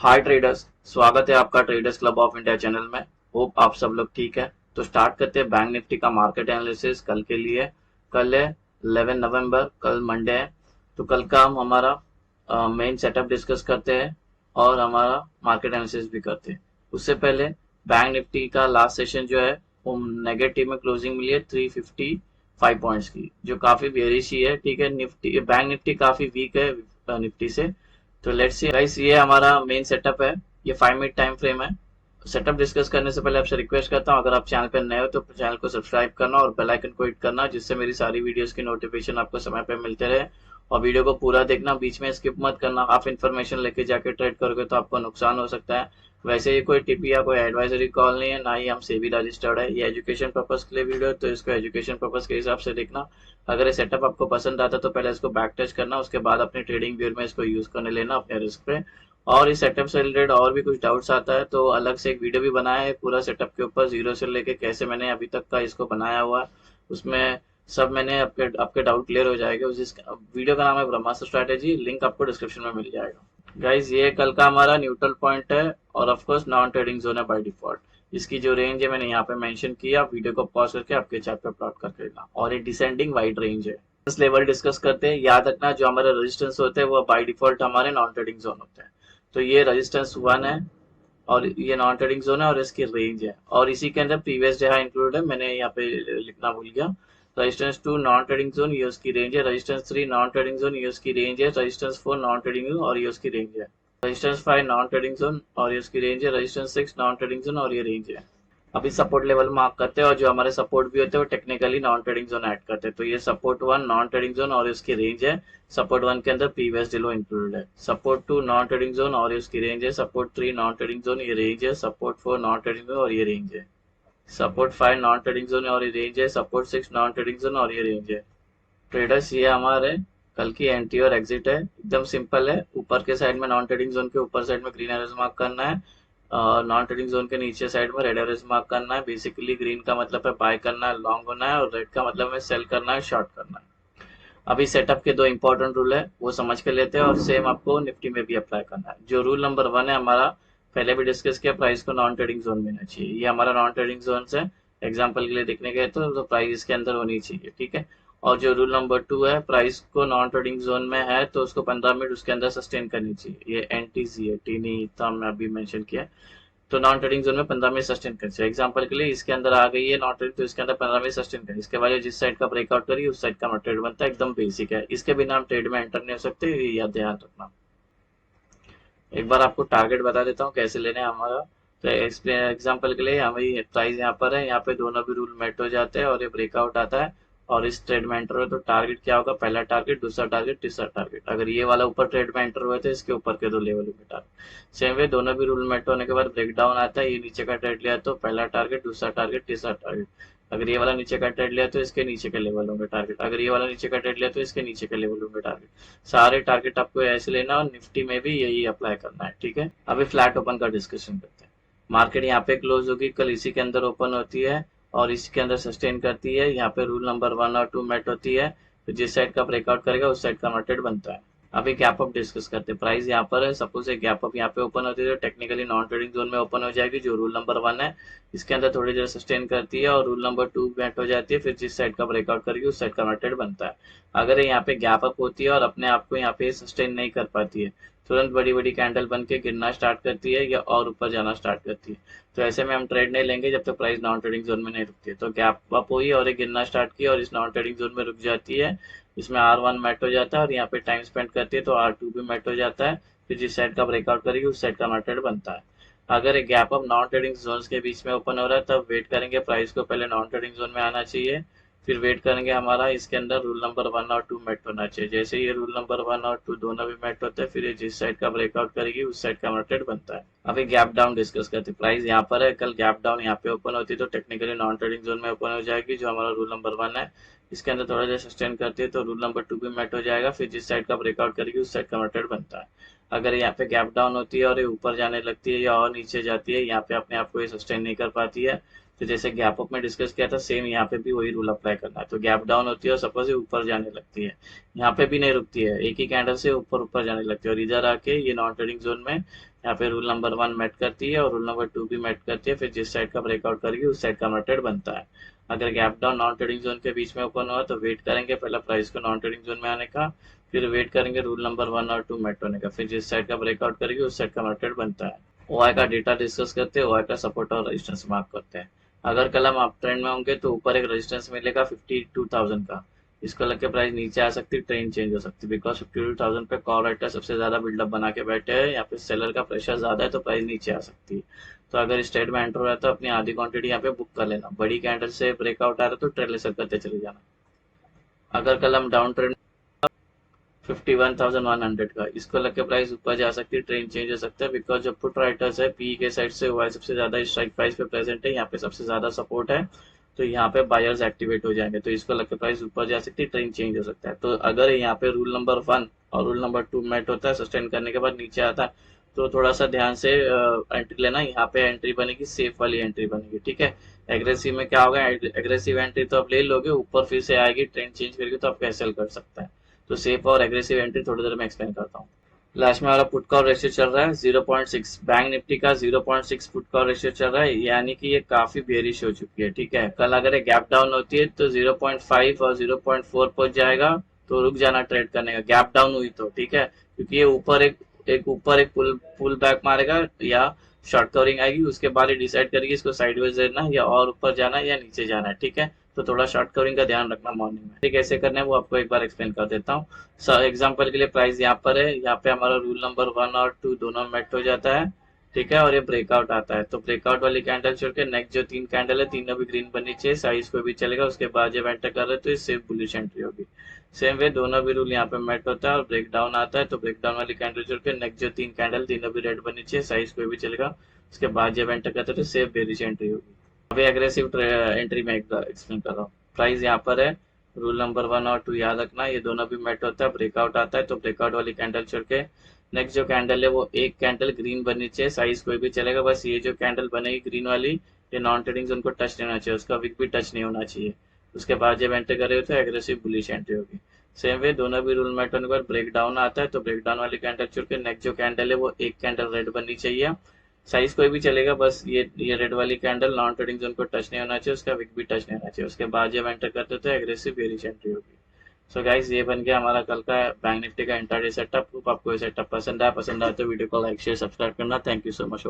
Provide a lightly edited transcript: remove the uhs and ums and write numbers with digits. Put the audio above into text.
हाय traders, स्वागत है आपका traders club of India channel में। होप आप सब लोग ठीक है। तो स्टार्ट करते हैं बैंक निफ्टी का मार्केट एनालिसिस कल के लिए। कल है 11 नवंबर, कल मंडे है। तो कल का हम हमारा मेन सेटअप डिस्कस करते हैं और हमारा मार्केट एनालिसिस भी करते हैं। उससे पहले बैंक निफ्टी का लास्ट सेशन जो है वो नेगेटिव में क्लोजिंग मिली है 355 पॉइंट्स की, जो काफी बेरिश ही है। ठीक है, निफ्टी बैंक निफ्टी काफी वीक है निफ्टी से। तो लेट्स सी गाइस, ये हमारा मेन सेटअप है। ये 5 मिनट टाइम फ्रेम है। सेटअप डिस्कस करने से पहले आपसे रिक्वेस्ट करता हूँ, अगर आप चैनल पर नए हो तो चैनल को सब्सक्राइब करना और बेल आइकन को हिट करना, जिससे मेरी सारी वीडियोस की नोटिफिकेशन आपको समय पे मिलते रहे। और वीडियो को पूरा देखना, बीच में स्किप मत करना। आप इन्फॉर्मेशन लेके जाके ट्रेड करोगे तो आपको नुकसान हो सकता है। वैसे ये कोई टिप या कोई एडवाइजरी कॉल नहीं है, ना ही हम सेबी रजिस्टर्ड है। ये एजुकेशन पर्पज के लिए वीडियो है, तो इसको एजुकेशन पर्पज के हिसाब से देखना। अगर ये सेटअप आपको पसंद आता तो पहले इसको बैक टेस्ट करना, उसके बाद अपनी ट्रेडिंग व्यू में इसको यूज करने लेना अपने रिस्क पे। और इस सेटअप से रिलेटेड और भी कुछ डाउट्स आता है तो अलग से एक वीडियो भी बनाया है पूरा सेटअप के ऊपर, जीरो से लेके कैसे मैंने अभी तक का इसको बनाया हुआ है। उसमें सब मैंने आपके आपके डाउट क्लियर हो जाएंगे। उस वीडियो का नाम है ब्रह्मास्त्र स्ट्रैटेजी, लिंक आपको डिस्क्रिप्शन में मिल जाएगा। गाइज, ये कल का हमारा न्यूट्रल पॉइंट है और of course non trading zone है बाय डिफॉल्ट। इसकी जो रेंज है मैंने यहाँ पे मेंशन किया, आप वीडियो को पॉज करके आपके चार्ट पे प्लॉट करके लेना। और ये डिसेंडिंग वाइड रेंज है। लेवल डिस्कस करते हैं। याद रखना, जो हमारे रेजिस्टेंस होते हैं वो बाय डिफॉल्ट हमारे नॉन ट्रेडिंग जोन होते हैं। तो ये रेजिस्टेंस 1 है और ये नॉन ट्रेडिंग जोन है और इसकी रेंज है। और इसी के अंदर प्रीवियस डे हाई इंक्लूड है, मैंने यहाँ पे लिखना भूल गया। रेजिस्टेंस 2 नॉन ट्रेडिंग जोन, ये उसकी रेंज है। रेजिस्टेंस 3 नॉन ट्रेडिंग जोन, ये उसकी रेंज है। रेजिस्टेंस 4 नॉन ट्रेडिंग जोन और ये उसकी रेंज है। रेजिस्टेंस 5 नॉन ट्रेडिंग जोन और ये उसकी रेंज है। रेजिस्टेंस 6 नॉन ट्रेडिंग जोन और ये रेंज है। अभी सपोर्ट लेवल मार्क करते हैं और जो हमारे सपोर्ट भी होते हैं वो technically non trading zone add करते हैं। तो ये सपोर्ट 1 नॉन ट्रेडिंग जोन और इसकी रेंज है। सपोर्ट 1 के अंदर प्रीवियस डे लो इंक्लूडेड है। सपोर्ट 2 नॉन ट्रेडिंग जोन और इसकी रेंज है। सपोर्ट 3 नॉन ट्रेडिंग जोन, ये रेंज है। सपोर्ट 4 नॉन ट्रेडिंग जोन और ये रेंज है। सपोर्ट 5 नॉन ट्रेडिंग जोन और ये रेंज है। सपोर्ट 6 नॉन ट्रेडिंग जोन और ये रेंज है। ट्रेडर्स, ये हमारे कल की एंट्री और एग्जिट है। एकदम सिंपल है। ऊपर के साइड में नॉन ट्रेडिंग जोन के ऊपर साइड में ग्रीन एरोज मार्क करना है। नॉन ट्रेडिंग जोन के नीचे साइड में रेड एरोज मार्क करना है। बेसिकली ग्रीन का मतलब है बाय करना है, लॉन्ग होना है, और रेड का मतलब है सेल करना है, शॉर्ट करना है। अभी सेटअप के दो इंपॉर्टेंट रूल है, वो समझ के लेते हैं और सेम आपको निफ्टी में भी अप्लाई करना है। जो रूल नंबर 1 है हमारा, पहले भी डिस्कस किया, प्राइस को नॉन ट्रेडिंग जोन में होना चाहिए। ये हमारा नॉन ट्रेडिंग जोन है। एग्जाम्पल के लिए देखने गए तो प्राइस इसके अंदर होनी चाहिए। ठीक है। और जो रूल नंबर 2 है, प्राइस को नॉन ट्रेडिंग जोन में है तो उसको 15 मिनट उसके अंदर सस्टेन करनी चाहिए। ये एनटीसी है, टी नहीं था, मैं अभी मेंशन किया। तो नॉन ट्रेडिंग जोन में 15 मिनट सस्टेन कर चाहिए। एग्जाम्पल के लिए इसके अंदर आ गई है नॉन ट्रेडिंग, तो इसके अंदर 15 मिनट सस्टेन करिए। इसके बाद जिस साइड का ब्रेकआउट करिए उस साइड का ट्रेड बनता है। एकदम बेसिक है, इसके बिना हम ट्रेड में एंटर नहीं हो सकते, ये याद ध्यान रखना। एक बार आपको टारगेट बता देता हूँ कैसे लेने हैं हमारा। तो एग्जाम्पल के लिए हमारी प्राइस यहाँ पर है, यहाँ पे दोनों भी रूल मेट हो जाते हैं और ये ब्रेकआउट आता है और इस ट्रेड में एंटर हुए तो टारगेट क्या होगा, पहला टारगेट, दूसरा टारगेट, तीसरा टारगेट। अगर ये वाला ऊपर ट्रेड में एंटर हुए तो इसके ऊपर के दो लेवल में टारगेट। सेम वे दोनों भी रूल मेट होने के बाद ब्रेकडाउन आता है, ये नीचे का ट्रेड लिया तो पहला टारगेट, दूसरा टारगेट, तीसरा टारगेट। अगर ये वाला नीचे का ट्रेड लिया तो इसके नीचे के लेवल होंगे टारगेट। अगर ये वाला नीचे का ट्रेड लिया तो इसके नीचे के लेवल होंगे टारगेट। सारे टारगेट आपको ऐसे लेना और निफ्टी में भी यही अप्लाई करना है। ठीक है। अभी फ्लैट ओपन का डिस्कशन करते हैं। मार्केट यहाँ पे क्लोज होगी, कल इसी के अंदर ओपन होती है और इसी के अंदर सस्टेन करती है। यहाँ पे रूल नंबर 1 और 2 मेट होती है। तो जिस साइड का ब्रेकआउट करेगा उस साइड का मार्केट बनता है। अभी गैप अप डिस्कस करते हैं। प्राइस यहाँ पर है, सपोज एक गैप अप यहाँ पे ओपन होती है तो टेक्निकली नॉन ट्रेडिंग जोन में ओपन हो जाएगी, जो रूल नंबर 1 है। इसके अंदर थोड़ी देर सस्टेन करती है और रूल नंबर 2 मेट हो जाती है, फिर जिस साइड का ब्रेकआउट करेगी उस साइड का मार्केट बनता है। अगर यहाँ पे गैप अप होती है और अपने आप को यहाँ पे सस्टेन नहीं कर पाती है, तुरंत बड़ी बड़ी कैंडल बन के गिरना स्टार्ट करती है या और ऊपर जाना स्टार्ट करती है, तो ऐसे में हम ट्रेड नहीं लेंगे जब तक प्राइस नॉन ट्रेडिंग जोन में नहीं रुकती है। तो गैप अप हुई और एक गिरना स्टार्ट किया और इस नॉन ट्रेडिंग जोन में रुक जाती है, इसमें R1 मैट हो जाता है और यहाँ पे टाइम स्पेंड करती है तो R2 भी मैट हो जाता है, फिर जिस साइड का ब्रेकआउट करेगी उस साइड का मार्केट बनता है। अगर एक gap up non trading zone के बीच में ओपन हो रहा है तब वेट करेंगे, प्राइस को पहले नॉन ट्रेडिंग जोन में आना चाहिए, फिर वेट करेंगे हमारा इसके अंदर रूल नंबर 1 और 2 मेट होना चाहिए। जैसे ये रूल नंबर 1 और 2 दोनों भी मेट होते हैं, फिर ये जिस साइड का ब्रेकआउट करेगी उस साइड का मार्केट बनता है। अभी गैप डाउन डिस्कस करते हैं। प्राइस यहाँ पर है, कल गैप डाउन यहाँ पे ओपन होती है तो टेक्निकली नॉन ट्रेडिंग जोन में ओपन हो जाएगी, जो हमारा रूल नंबर 1 है। इसके अंदर थोड़ा देर सस्टेन करती है तो रूल नंबर 2 भी मेट हो जाएगा, फिर जिस साइड का ब्रेकआउट करेगी उस साइड का मार्केट बनता है। अगर यहाँ पे गैप डाउन होती है और ये ऊपर जाने लगती है या और नीचे जाती है, यहाँ पे अपने आप को ये सस्टेन नहीं कर पाती है, तो जैसे गैप अप में डिस्कस किया था, सेम यहाँ पे भी वही रूल अप्लाई करना है। तो गैप डाउन होती है और सपोज ये ऊपर जाने लगती है, यहाँ पे भी नहीं रुकती है, एक ही कैंडल से ऊपर ऊपर जाने लगती है और इधर आके ये नॉन ट्रेडिंग जोन में यहाँ पे रूल नंबर 1 मेट करती है और रूल नंबर 2 भी मेट करती है। फिर जिस साइड का ब्रेकआउट करेगी उस साइड का मेथड बनता है। अगर gap down non trading zone के बीच में ओपन हुआ तो वेट करेंगे पहला प्राइस को नॉन ट्रेडिंग जोन में आने का, फिर वेट करेंगे रूल नंबर 1 और 2 मेट होने का, फिर जिस साइड का ब्रेकआउट करेगी उस साइड का मेथड बनता है। ओआई का डेटा डिस्कस करते हैं, ओआई का सपोर्ट और रेजिस्टेंस मार्क करते हैं। अगर कल हम अप ट्रेंड में होंगे तो ऊपर एक रेजिस्टेंस मिलेगा 52,000 का, इसको लग के प्राइस नीचे आ सकती है, ट्रेंड चेंज हो सकती है, बिकॉज 52,000 पे कॉल राइटर सबसे ज्यादा बिल्डअप बना के बैठे हैं, यहाँ पे सेलर का प्रेशर ज्यादा है तो प्राइस नीचे आ सकती है। तो अगर इस ट्रेड में एंटर हो रहा है तो अपनी आधी क्वांटिटी यहाँ पे बुक कर लेना, बड़ी कैंडल से ब्रेकआउट आ रहा है तो ट्रेड लेसर करते चले जाना। अगर कल हम डाउन ट्रेंड 51,100 का, इसको लग के प्राइस ऊपर जा सकती है, ट्रेंड चेंज हो सकता है, बिकॉज जो पुट राइटर्स है पी के साइड से हुआ सबसे ज्यादा स्ट्राइक प्राइस पे प्रेजेंट है, यहाँ पे सबसे ज्यादा सपोर्ट है, तो यहाँ पे बायर्स एक्टिवेट हो जाएंगे, तो इसको लग के प्राइस ऊपर जा सकती है, ट्रेंड चेंज हो सकता है। तो अगर यहाँ पे रूल नंबर 1 और रूल नंबर 2 मेट होता है, सस्टेन करने के बाद नीचे आता है, तो थोड़ा सा ध्यान से एंट्री लेना, यहाँ पे एंट्री बनेगी, सेफ वाली एंट्री बनेगी, ठीक है। एग्रेसिव में क्या होगा, एग्रेसिव एंट्री तो आप ले लोगे, ऊपर फिर से आएगी ट्रेंड चेंज करके तो आप कैंसिल कर सकते हैं। तो सेफ और एग्रेसिव एंट्री थोड़ी देर में एक्सप्लेन करता हूँ। लास्ट में हमारा पुट कॉल रेशियो चल रहा है 0.6, बैंक निफ्टी का 0.6 पुट कॉल रेशियो चल रहा है, यानी कि ये काफी बेरिश हो चुकी है, ठीक है। कल अगर ये गैप डाउन होती है तो 0.5 और 0.4 पहुंच जाएगा, तो रुक जाना ट्रेड करने का, गैप डाउन हुई तो, ठीक है, क्योंकि ये ऊपर एक पुल बैक मारेगा या शॉर्ट कवरिंग आएगी, उसके बाद ये डिसाइड करेगी इसको साइडवेज देना या और ऊपर जाना है या नीचे जाना है, ठीक है। तो थोड़ा शॉर्ट कवरिंग का ध्यान रखना मॉर्निंग में, ठीक है। कैसे करना है वो आपको एक बार एक्सप्लेन कर देता हूँ। एग्जांपल के लिए प्राइस यहाँ पर है, यहाँ पे हमारा रूल नंबर 1 और 2 दोनों मेट हो जाता है, ठीक है, और ये ब्रेकआउट आता है, तो ब्रेकआउट वाली कैंडल छोड़ के नेक्स्ट जो 3 कैंडल है तीनों भी ग्रीन बननी चाहिए, साइज कोई भी चलेगा, उसके बाद जब एंटर कर रहे तो ये सेफ बुलिश एंट्री होगी। सेम वे दोनों भी रूल यहाँ पे मेट होता है और ब्रेक डाउन आता है, तो ब्रेक डाउन वाली कैंडल छोड़ के नेक्स्ट जो 3 कैंडल तीनों भी रेड बननी चाहिए, साइज कोई भी चलेगा, उसके बाद जब एंटर करते तो सेफ बेरिश एंट्री होगी। अभी एग्रेसिव एंट्री में एक्सप्लेन कर रहा हूँ। प्राइस यहाँ पर है, रूल नंबर 1 और 2 याद रखना, ये दोनों भी मेट होता है, ब्रेकआउट आता है, तो ब्रेकआउट वाली कैंडल छोड़ के नेक्स्ट जो कैंडल है वो एक कैंडल ग्रीन बननी चाहिए, साइज कोई भी चलेगा, बस ये जो कैंडल बनेगी ग्रीन वाली, ये नॉन ट्रेडिंग जोन को टच नहीं होना चाहिए, उसका विक भी टच नहीं होना चाहिए, उसके बाद जब एंटर करे तो एग्रेसिव बुलिश एंट्री होगी। सेम वे दोनों भी रूल मेट होने के बाद ब्रेक डाउन आता है, तो ब्रेक डाउन वाली कैंडल छोड़ के नेक्स्ट जो कैंडल है वो एक कैंडल रेड बननी चाहिए, साइज कोई भी चलेगा, बस ये रेड वाली कैंडल नॉन ट्रेडिंग जोन को टच नहीं होना चाहिए, उसका विक भी टच नहीं होना चाहिए, उसके बाद जब एंटर करते तो एग्रेसिव बेरिश एंट्री होगी। सो गाइस, ये बन गया हमारा कल का बैंक निफ्टी का इंट्राडे सेटअप। होप आपको ये सेटअप पसंद आया तो वीडियो को लाइक शेयर सब्सक्राइब करना। Thank you so much.